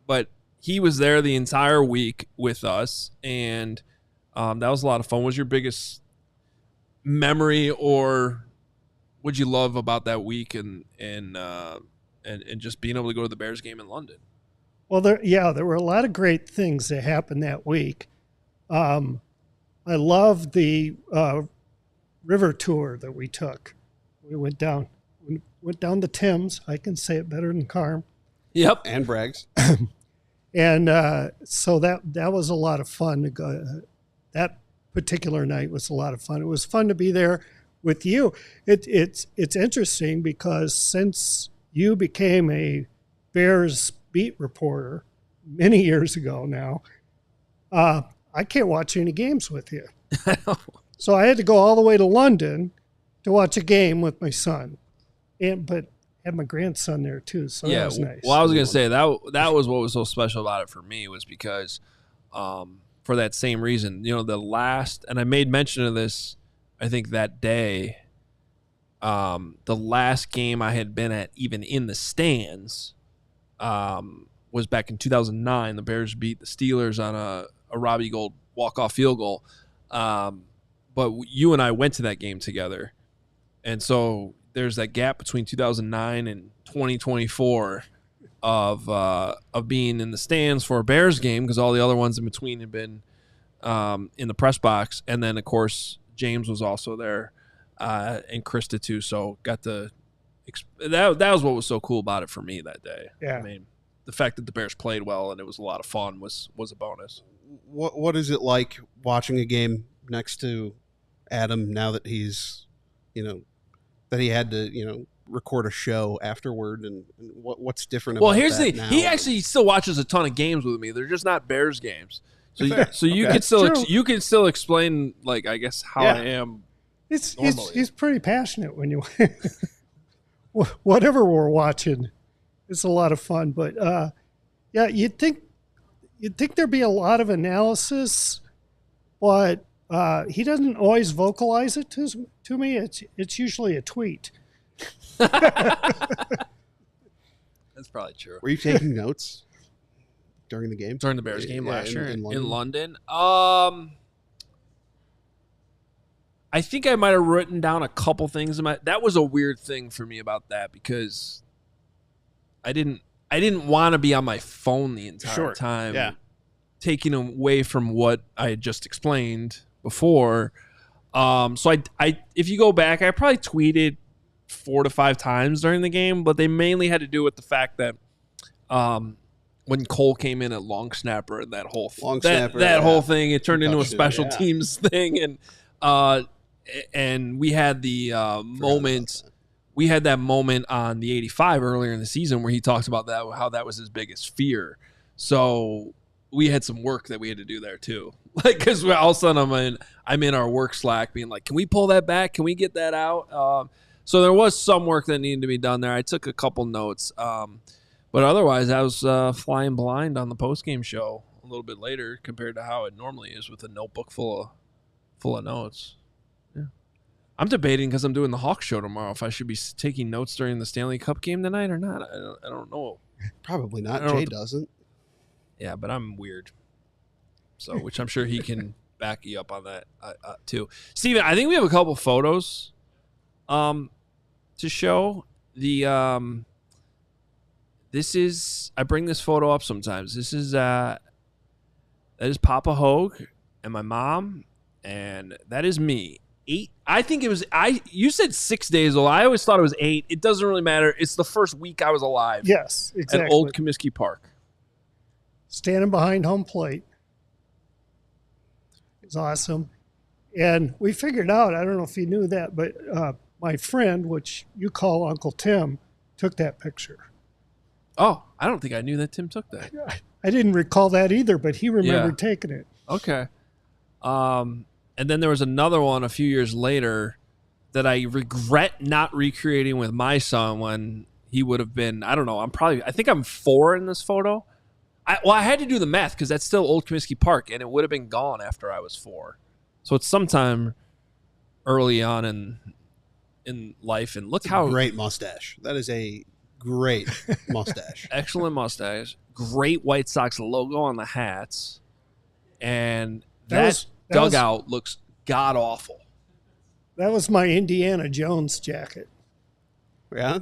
But he was there the entire week with us, and that was a lot of fun. What was your biggest memory, or what'd you love about that week and just being able to go to the Bears game in London? Well, there were a lot of great things that happened that week. I loved the river tour that we took. We went down the Thames. I can say it better than Carm. Yep. And Braggs. And so that was a lot of fun to go. That particular night was a lot of fun. It was fun to be there with you. It's interesting because since you became a Bears beat reporter many years ago now, I can't watch any games with you. So I had to go all the way to London to watch a game with my son, but had my grandson there too, so that was nice. Well, I was going to say that was what was so special about it for me, was because for that same reason, the last, and I made mention of this, I think that day, The last game I had been at, even in the stands, was back in 2009. The Bears beat the Steelers on a Robbie Gould walk-off field goal. But you and I went to that game together. And so there's that gap between 2009 and 2024 of being in the stands for a Bears game, because all the other ones in between had been in the press box. And then, of course, James was also there, and Krista too. So got to that was what was so cool about it for me that day. Yeah. I mean, the fact that the Bears played well and it was a lot of fun was a bonus. What is it like watching a game next to Adam now that he's, that he had to, record a show afterward, and what's different about here's that the now? He actually still watches a ton of games with me. They're just not Bears games. So you Okay. can still you can still explain, like, I guess how I am. He's pretty passionate when you whatever we're watching. It's a lot of fun, but yeah, you'd think there'd be a lot of analysis, but he doesn't always vocalize it to me. It's usually a tweet. That's probably true. Were you taking notes during the game? During the Bears game last year in London? I think I might have written down a couple things. That was a weird thing for me about that, because I didn't want to be on my phone the entire time. Yeah. Taking away from what I had just explained before. So I if you go back, I probably tweeted 4 to 5 times during the game, but they mainly had to do with the fact that when Cole came in at long snapper and that whole whole thing, it turned into a special teams thing, and we had the moment. We had that moment on the 85 earlier in the season where he talks about that, how that was his biggest fear. So we had some work that we had to do there too. Like, because all of a sudden I'm in our work Slack being like, can we pull that back? Can we get that out? So there was some work that needed to be done there. I took a couple notes. But otherwise, I was flying blind on the postgame show a little bit later compared to how it normally is, with a notebook full of notes. Yeah, I'm debating, because I'm doing the Hawks show tomorrow, if I should be taking notes during the Stanley Cup game tonight or not. I don't know. Probably not. Jay doesn't. Yeah, but I'm weird. So, which I'm sure he can back you up on that too. Steven, I think we have a couple photos to show. This is, I bring this photo up sometimes. This is that is Papa Hogue and my mom, and that is me. 8. I think it was you said 6 days old. I always thought it was 8. It doesn't really matter. It's the first week I was alive. Yes, exactly. At Old Comiskey Park. Standing behind home plate. It's awesome. And we figured out, I don't know if you knew that, but my friend, which you call Uncle Tim, took that picture. Oh, I don't think I knew that Tim took that. I didn't recall that either, but he remembered taking it. Okay. And then there was another one a few years later that I regret not recreating with my son when he would have been, I don't know, I think I'm 4 in this photo. I had to do the math, because that's still Old Comiskey Park, and it would have been gone after I was 4. So it's sometime early on in life. And look how great mustache. That is a great mustache. Excellent mustache. Great White Sox logo on the hats. And that dugout looks god awful. That was my Indiana Jones jacket. Yeah?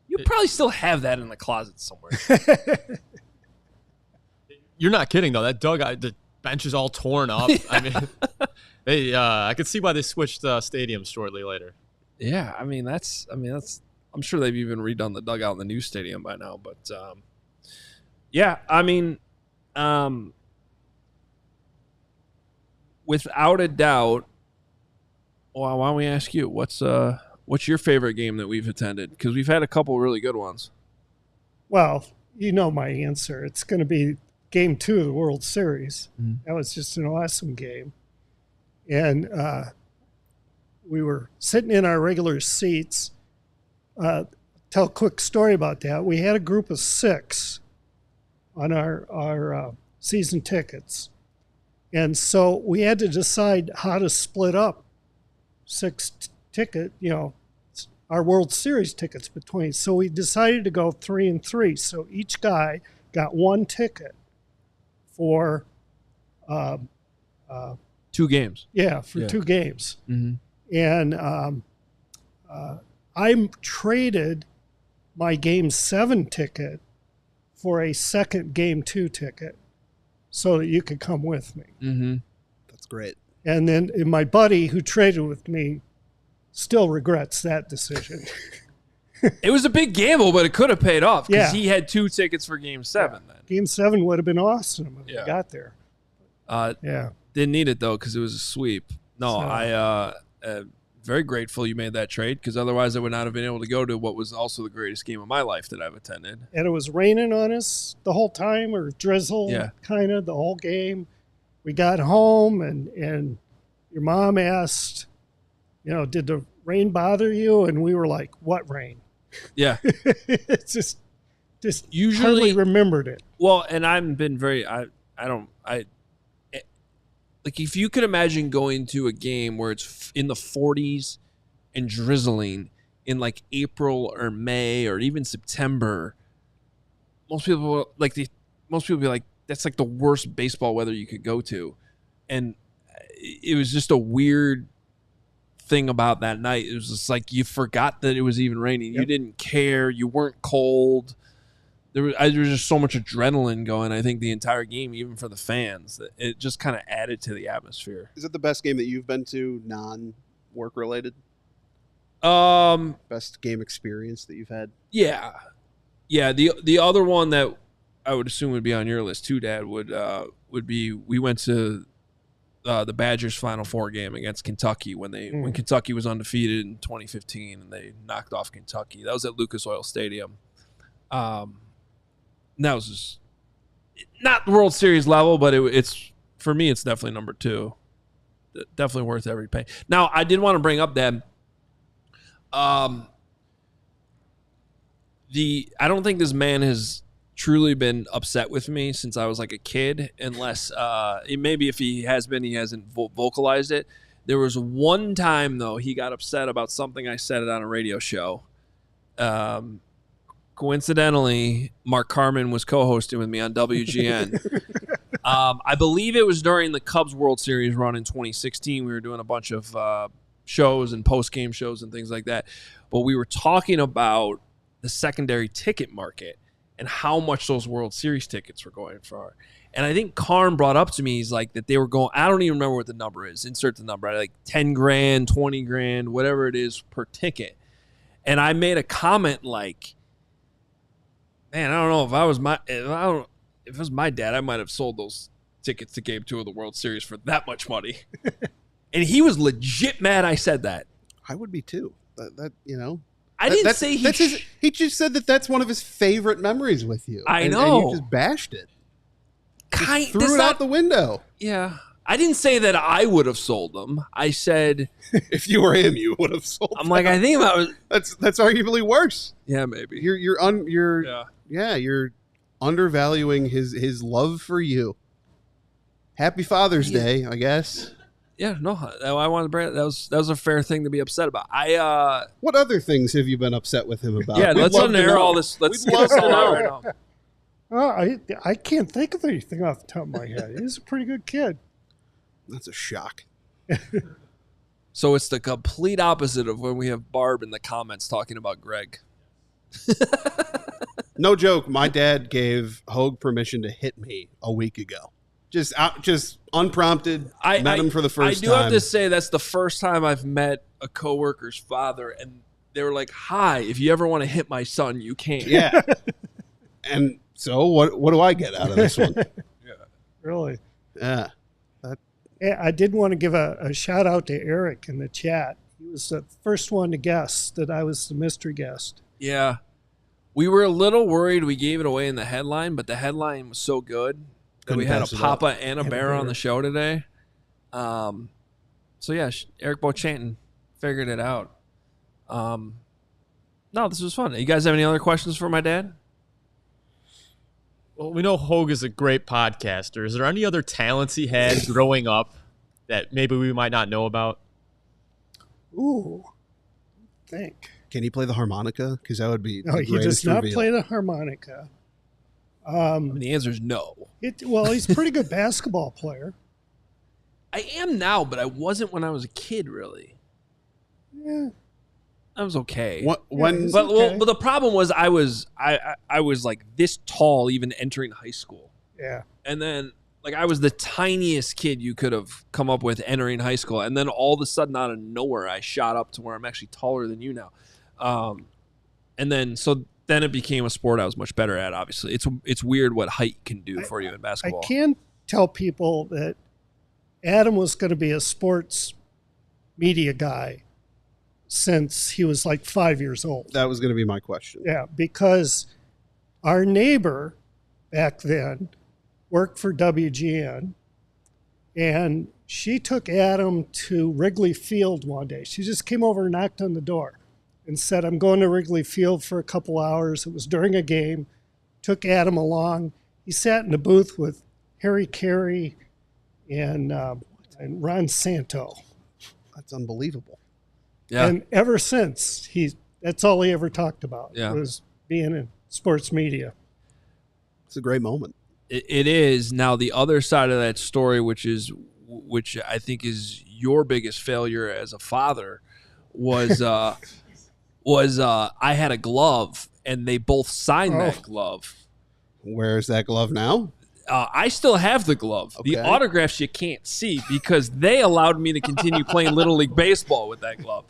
You probably still have that in the closet somewhere. You're not kidding, though. That dugout, the bench is all torn up. I mean, I could see why they switched stadiums shortly later. Yeah, that's. I'm sure they've even redone the dugout in the new stadium by now. But yeah, without a doubt. Well, why don't we ask you what's your favorite game that we've attended? Because we've had a couple really good ones. Well, you know my answer. It's going to be Game 2 of the World Series. Mm-hmm. That was just an awesome game. And we were sitting in our regular seats. Tell a quick story about that. We had a group of 6 on our season tickets. And so we had to decide how to split up 6 ticket, our World Series tickets between. So we decided to go 3-3. So each guy got one ticket for 2 games. Yeah, for 2 games. Mm-hmm. And I traded my Game 7 ticket for a second Game 2 ticket so that you could come with me. Mm-hmm. That's great. And then my buddy who traded with me still regrets that decision. It was a big gamble, but it could have paid off because Yeah. he had 2 tickets for Game 7 then. Game 7 would have been awesome if we got there. Yeah. Didn't need it, though, because it was a sweep. No, So- I very grateful you made that trade because otherwise I would not have been able to go to what was also the greatest game of my life that I've attended. And it was raining on us the whole time, or drizzle, Yeah. kind of the whole game. We got home, and your mom asked, did the rain bother you? And we were like, what rain? Yeah. It's just Usually- hardly remembered it. Well, and I've been very, like if you could imagine going to a game where it's in the 40s and drizzling in like April or May or even September, most people be like, that's like the worst baseball weather you could go to. And it was just a weird thing about that night. It was just like you forgot that it was even raining. Yep. You didn't care. You weren't cold. There was just so much adrenaline going, I think, the entire game, even for the fans, that it just kind of added to the atmosphere. Is it the best game that you've been to, non-work related? Best game experience that you've had? Yeah. The other one that I would assume would be on your list too, Dad, would be we went to the Badgers Final Four game against Kentucky when Kentucky was undefeated in 2015 and they knocked off Kentucky. That was at Lucas Oil Stadium. That was just not the World Series level, but it's for me, it's definitely number 2. Definitely worth every penny. Now, I did want to bring up that I don't think this man has truly been upset with me since I was like a kid, unless maybe if he has been, he hasn't vocalized it. There was one time, though, he got upset about something I said on a radio show. Coincidentally, Mark Carman was co-hosting with me on WGN. I believe it was during the Cubs World Series run in 2016. We were doing a bunch of shows and post-game shows and things like that. But we were talking about the secondary ticket market and how much those World Series tickets were going for. And I think Karn brought up to me, he's like, that they were going, I don't even remember what the number is. Insert the number, like 10 grand, 20 grand, whatever it is per ticket. And I made a comment like, man, I don't know if it was my dad, I might have sold those tickets to Game 2 of the World Series for that much money. And he was legit mad I said that. I would be too. I didn't say he just said that that's one of his favorite memories with you. I and know. you just bashed it. Just threw it out the window. Yeah. I didn't say that I would have sold them. I said if you were him, you would have sold I'm them. Like, I think I was. That's arguably worse. Yeah, maybe. You're undervaluing his love for you. Happy Father's Day, I guess. Yeah, no, I wanted to bring that was a fair thing to be upset about. What other things have you been upset with him about? Yeah, let's unair all this. Let's get this out right now. Oh, I can't think of anything off the top of my head. He's a pretty good kid. That's a shock. So it's the complete opposite of when we have Barb in the comments talking about Greg. No joke. My dad gave Hogue permission to hit me a week ago. Just unprompted. I met him for the first time. I do have to say that's the first time I've met a coworker's father, and they were like, "Hi, if you ever want to hit my son, you can." Yeah. And so, what do I get out of this one? Yeah. Really? Yeah. I did want to give a shout out to Eric in the chat. He was the first one to guess that I was the mystery guest. Yeah. We were a little worried we gave it away in the headline, but the headline was so good that we had a Papa and a Bear on the show today. So, yeah, Eric Beauchanton figured it out. No, this was fun. You guys have any other questions for my dad? Well, we know Hogue is a great podcaster. Is there any other talents he had growing up that maybe we might not know about? Ooh. think. Can he play the harmonica? Because that would be No, the he does greatest not reveal. play the harmonica. The answer is no. Well, he's a pretty good basketball player. I am now, but I wasn't when I was a kid, really. Yeah. I was okay. When But, okay. but the problem was I was like this tall even entering high school. Yeah. And then like I was the tiniest kid you could have come up with entering high school. And then all of a sudden out of nowhere I shot up to where I'm actually taller than you now. And then it became a sport I was much better at, obviously. It's weird what height can do for you in basketball. I can tell people that Adam was going to be a sports media guy since he was like 5 years old. that was going to be my question. Yeah, because our neighbor back then worked for WGN, and she took Adam to Wrigley Field one day. She just came over and knocked on the door and said, I'm going to Wrigley Field for a couple hours. It was during a game. Took Adam along. He sat in the booth with Harry Carey and Ron Santo. That's unbelievable. Yeah. And ever since, that's all he ever talked about, Yeah. was being in sports media. It's a great moment. It is. Now the other side of that story, which I think is your biggest failure as a father, was I had a glove and they both signed that glove. Where's that glove now? I still have the glove. The Okay. autographs you can't see because they allowed me to continue playing Little League Baseball with that glove.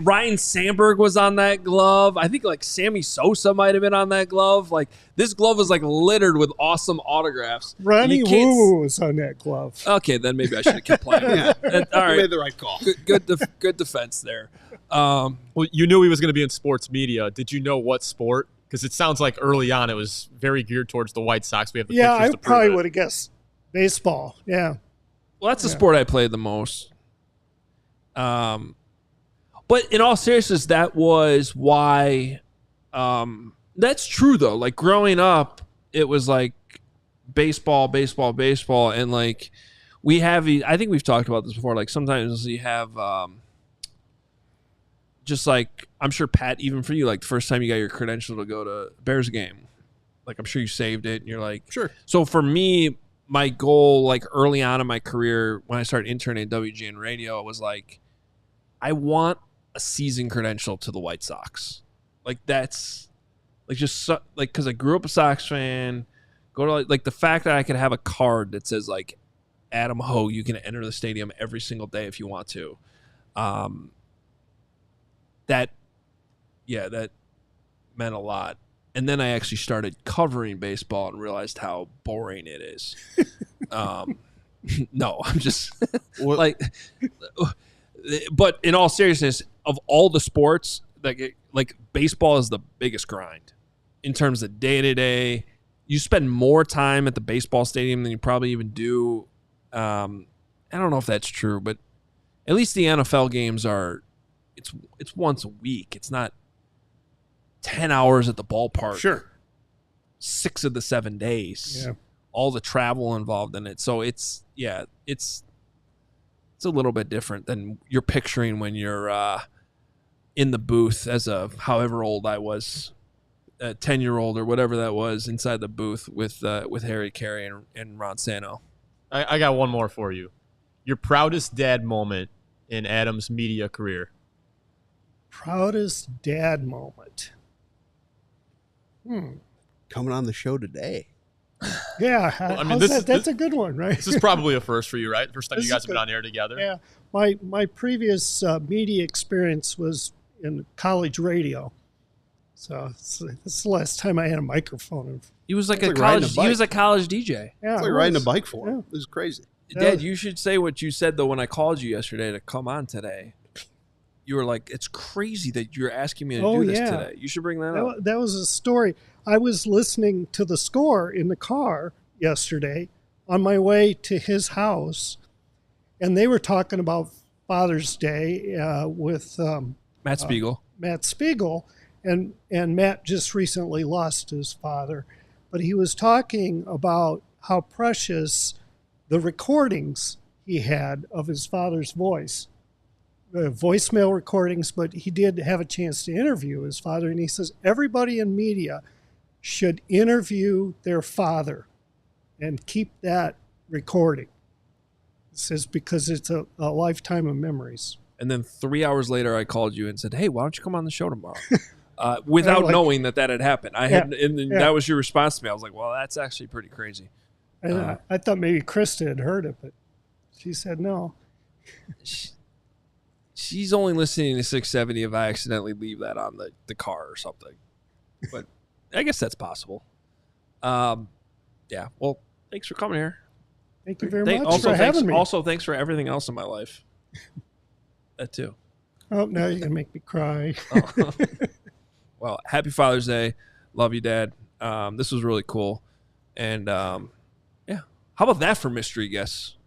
Ryan Sandberg was on that glove. I think like Sammy Sosa might have been on that glove. Like this glove was like littered with awesome autographs. Ronnie You can't Woo was on that glove. Okay, then maybe I should have kept playing. Yeah. All You right, made the right call. good defense there. Well, you knew he was going to be in sports media. Did you know what sport? Because it sounds like early on it was very geared towards the White Sox. We have the Yeah, pictures I to prove probably it. would have guessed baseball. Yeah. Well, that's the sport I played the most. But in all seriousness, that was why. That's true though. Like growing up, it was like baseball, and like we have. I think we've talked about this before. Like sometimes you have. Just like I'm sure Pat, even for you, like the first time you got your credential to go to Bears game, like I'm sure you saved it and you're like, Sure. So for me, my goal, like early on in my career, when I started interning at WGN Radio, was like, I want a season credential to the White Sox. Like that's like just like because I grew up a Sox fan. Go to like the fact that I could have a card that says like Adam Hogue, you can enter the stadium every single day if you want to. That meant a lot. And then I actually started covering baseball and realized how boring it is. No, I'm just like, but in all seriousness, of all the sports, like baseball is the biggest grind in terms of day to day. You spend more time at the baseball stadium than you probably even do. I don't know if that's true, but at least the NFL games are. It's once a week. It's not 10 hours at the ballpark. Sure. 6 of the 7 days. Yeah. All the travel involved in it. So it's a little bit different than you're picturing when you're in the booth as a however old I was, a 10-year-old or whatever that was inside the booth with Harry Carey and Ron Santo. I got one more for you. Your proudest dad moment in Adam's media career. Proudest dad moment. Coming on the show today. Yeah, Well, I mean, that's a good one, right? This is probably a first for you, right? First time This you guys is have been good. on air together. Yeah, my previous media experience was in college radio, so it's the last time I had a microphone. He was like It's a like riding college. a He was a bike. college DJ. Yeah, It's like it riding a was. bike for him. Yeah. This is crazy. Dad, you should say what you said though when I called you yesterday to come on today. You were like, "It's crazy that you're asking me to do this today." You should bring that up. That was a story. I was listening to the score in the car yesterday on my way to his house, and they were talking about Father's Day with Matt Spiegel. Matt Spiegel, and Matt just recently lost his father, but he was talking about how precious the recordings he had of his father's voice voicemail recordings, but he did have a chance to interview his father. And he says everybody in media should interview their father and keep that recording. He says because it's a lifetime of memories. And then 3 hours later, I called you and said, "Hey, why don't you come on the show tomorrow?" Without knowing that had happened. That was your response to me. I was like, "Well, that's actually pretty crazy." And I thought maybe Krista had heard it, but she said no. She's only listening to 670 if I accidentally leave that on the car or something. But I guess that's possible. Yeah. Well, thanks for coming here. Thank you very much for having me. Also, thanks for everything else in my life. That too. Oh, now you're going to make me cry. Well, happy Father's Day. Love you, Dad. This was really cool. And, yeah. How about that for mystery guests?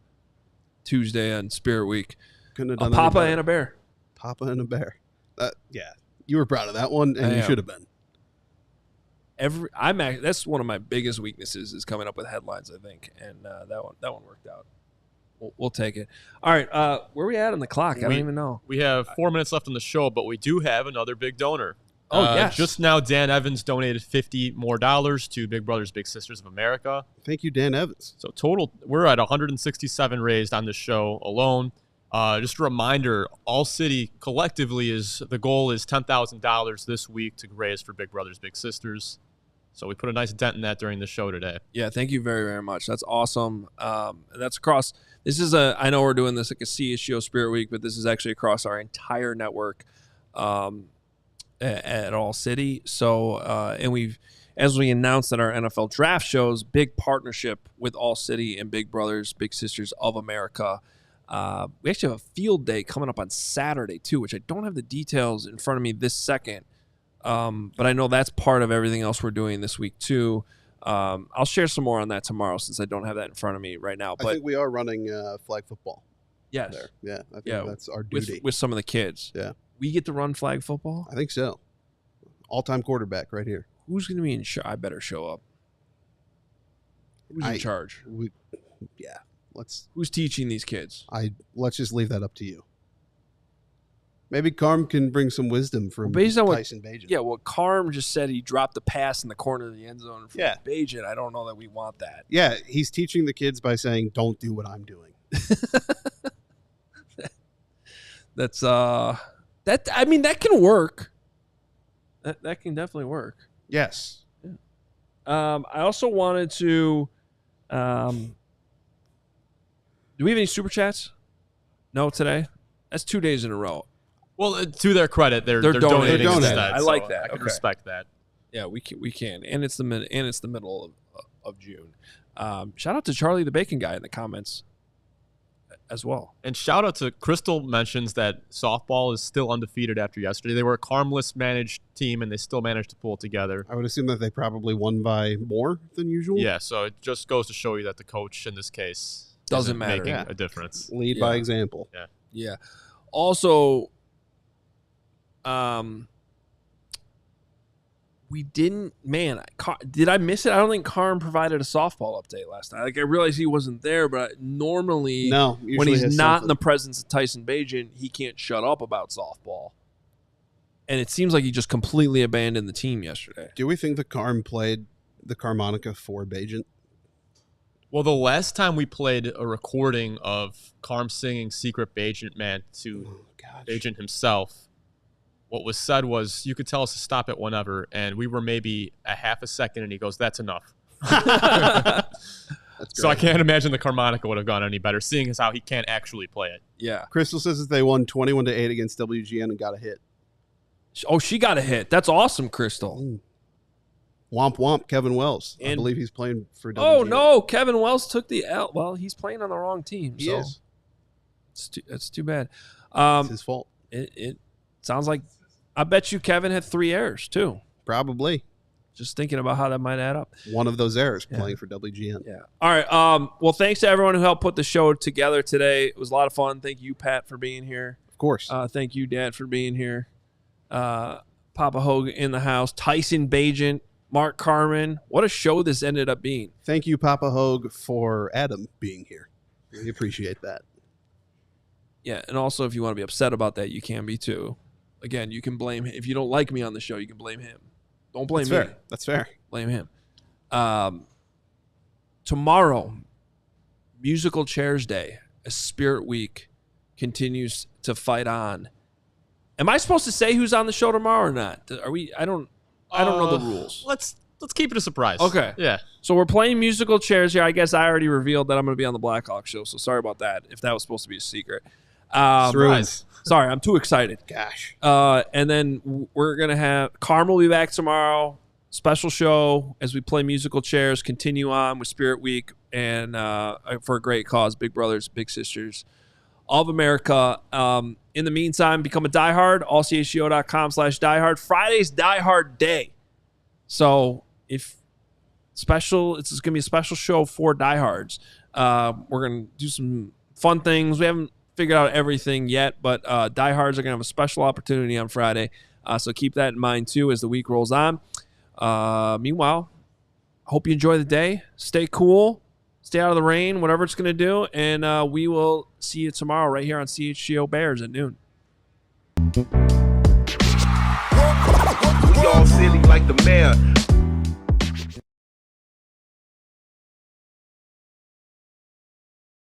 Tuesday on Spirit Week. Couldn't have A done Papa any better. and a bear. Papa and a bear. Yeah. You were proud of that one, and you should have been. That's one of my biggest weaknesses is coming up with headlines, I think. And that one worked out. We'll take it. All right. Where are we at on the clock? I don't even know. We have 4 minutes left on the show, but we do have another big donor. Oh, yes. Just now, Dan Evans donated $50 more to Big Brothers Big Sisters of America. Thank you, Dan Evans. So total, we're at 167 raised on this show alone. Just a reminder, ALLCITY collectively the goal is $10,000 this week to raise for Big Brothers Big Sisters. So we put a nice dent in that during the show today. Yeah, thank you very, very much. That's awesome. That's across. This is I know we're doing this like a CHGO Spirit Week, but this is actually across our entire network at ALLCITY. So, and as we announced at our NFL draft shows, big partnership with ALLCITY and Big Brothers Big Sisters of America. We actually have a field day coming up on Saturday too, which I don't have the details in front of me this second. But I know that's part of everything else we're doing this week too. I'll share some more on that tomorrow since I don't have that in front of me right now. But I think we are running flag football. Yes. There. Yeah, I think that's our duty. With some of the kids. Yeah. We get to run flag football? I think so. All-time quarterback right here. Who's going to be in charge? I better show up. Who's in charge? Who's teaching these kids? Let's just leave that up to you. Maybe Carm can bring some wisdom from based on Tyson Bagent. Yeah, well, Carm just said he dropped the pass in the corner of the end zone from Bagent. I don't know that we want that. Yeah, he's teaching the kids by saying, "Don't do what I'm doing." That's that. I mean, that can work. That can definitely work. Yes. Yeah. I also wanted to. Do we have any super chats? No, today. That's 2 days in a row. Well, to their credit, they're donating instead. I like that. I can respect that. Yeah, we can, and it's the middle of June. Shout out to Charlie the Bacon Guy in the comments as well. And shout out to Crystal mentions that softball is still undefeated after yesterday. They were a Carmless managed team, and they still managed to pull it together. I would assume that they probably won by more than usual. Yeah, so it just goes to show you that the coach in this case doesn't matter. Making a difference. Lead by example. Yeah. Also, we didn't. Man, did I miss it? I don't think Carm provided a softball update last night. Like I realized he wasn't there, but normally, when he's not in the presence of Tyson Bagent, he can't shut up about softball. And it seems like he just completely abandoned the team yesterday. Do we think the Carm played the Carmonica for Bagent? Well, the last time we played a recording of Carm singing Secret Bagent Man to Bagent himself, what was said was, you could tell us to stop it whenever, and we were maybe a half a second, and he goes, "That's enough." So I can't imagine the Carmonica would have gone any better, seeing as how he can't actually play it. Yeah. Crystal says that they won 21-8 against WGN and got a hit. Oh, she got a hit. That's awesome, Crystal. Ooh. Womp womp, Kevin Wells. I believe he's playing for WGN. Oh, no. Kevin Wells took the L. Well, he's playing on the wrong team. He is. That's too bad. It's his fault. It sounds like, I bet you Kevin had 3 errors, too. Probably. Just thinking about how that might add up. One of those errors playing for WGN. Yeah. All right. Well, thanks to everyone who helped put the show together today. It was a lot of fun. Thank you, Pat, for being here. Of course. Thank you, Dad, for being here. Papa Hogue in the house. Tyson Bagent. Mark Carman. What a show this ended up being. Thank you, Papa Hogue, for Adam being here. We appreciate that. Yeah, and also if you want to be upset about that, you can be too. Again, you can blame if you don't like me on the show, you can blame him. Don't blame me. That's fair. Blame him. Tomorrow, Musical Chairs Day, a Spirit Week continues to fight on. Am I supposed to say who's on the show tomorrow or not? Are we? I don't know the rules. Let's keep it a surprise. Okay. Yeah. So we're playing musical chairs here. I guess I already revealed that I'm going to be on the Blackhawk show, so sorry about that if that was supposed to be a secret. Surprise. Sorry, I'm too excited. Gosh. And then we're going to have Carm will be back tomorrow. Special show as we play musical chairs, continue on with Spirit Week, and for a great cause, Big Brothers, Big Sisters of America. In the meantime, become a diehard, allchgo.com/diehard. Friday's diehard day. So it's going to be a special show for diehards. We're going to do some fun things. We haven't figured out everything yet, but diehards are going to have a special opportunity on Friday. So keep that in mind too as the week rolls on. Meanwhile, I hope you enjoy the day. Stay cool. Stay out of the rain, whatever it's going to do. And we will see you tomorrow right here on CHGO Bears at noon. We all silly like the mayor.